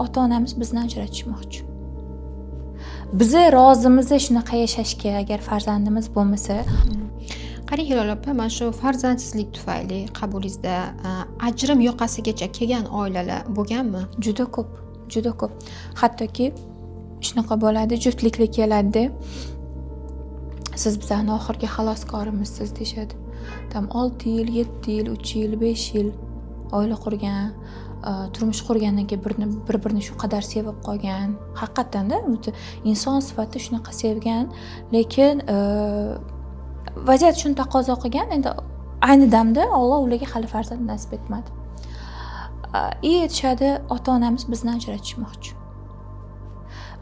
ota-onamiz bizni ajratishmoqchi. Bizi rozimiz shunaqa yashashga, agar farzandimiz bo'lmasa. Qarang Hilol opa, mana shu farzandsizlik tufayli qabulingizda ajrim yoqasigacha kelgan oilalar bo'lganmi? Juda ko'p, juda ko'p. Hattoki shunaqa bo'ladi, juftliklar keladi. Siz bizning oxirgi xaloskorimizsiz deyshadi. Tam 6 yil, 7 yil, 3 yil, 5 yil oila qurgan, turmush qurgandan keyin bir-birini shu qadar sevib qolgan. Haqiqatdan-da inson sifatida shunaqa sevgan, lekin vaziyat shuni taqozo qilgan. Endi ayni damda Alloh ularga hali farzand nasib etmadi. Aytishadi, ota-onamiz bizni ajratishmoqchi.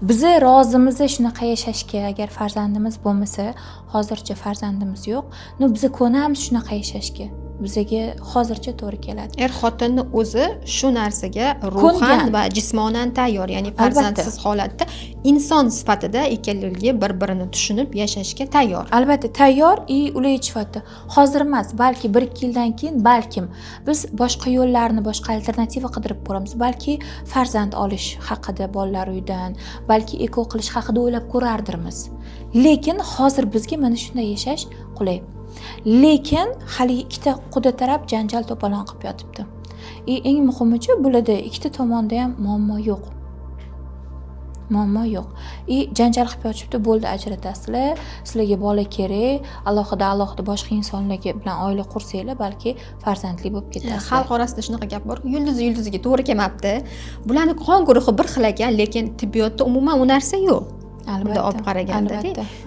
Bizi rozimiz shunaqa yashashga, agar farzandimiz bo'lmasa, hozircha farzandimiz yo'q. Biz ko'namiz shunaqa yashashga. Bizga hozircha to'g'ri keladi. Xotinni o'zi shu narsaga ruhan va jismonan tayyor, ya'ni farzandsiz holatda inson sifatida ikkalariga bir-birini tushunib yashashga tayyor. Albatta tayyor, ular aytishyapti. Hozir emas, balki 1-2 yildan keyin balkim biz boshqa yo'llarni, boshqa alternativa qidirib ko'ramiz. Balki farzand olish haqida bolalar uydan, balki eko qilish haqida o'ylab ko'rardirmiz. Lekin hozir bizga mana shunday yashash qulay. Lekin hali ikkita quda taraf janjal to'polon qilib yotibdi. Eng muhimichi bularda ikkita tomonda ham muammo yo'q. Muammo yo'q. Janjal qilib yotibdi, bo'ldi ajratasizlar. Sizlarga bola kerak, alohida boshqa insonlarga bilan oila qursanglar, balki farzandli bo'lib ketasizlar. Xalq orasida shunaqa gap bor. Yulduziga to'g'ri kelmabdi. Bularning qon guruhi bir xil ekan, lekin tibbiyotda umuman u narsa yo'q. Albatta, olib qaraganda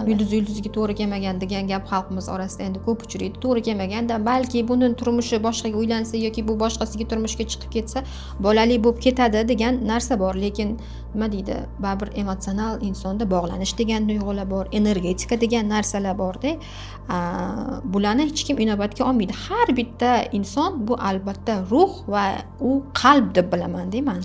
yulduziga to'g'ri kelmagan degan gap xalqimiz orasida endi ko'p uchraydi. To'g'ri kelmaganda balki bundan turmushi boshqaga uylansa yoki bu boshqasiga turmushga chiqib ketsa, bolali bo'lib ketadi degan narsa bor. Lekin nima deydi? Baribir emotsional insonda bog'lanish degan tuyg'ular bor, energetika degan narsalar bor-da. Bularni hech kim inobatga olmaydi. Har bitta inson bu albatta ruh va u qalb deb bilaman deyman.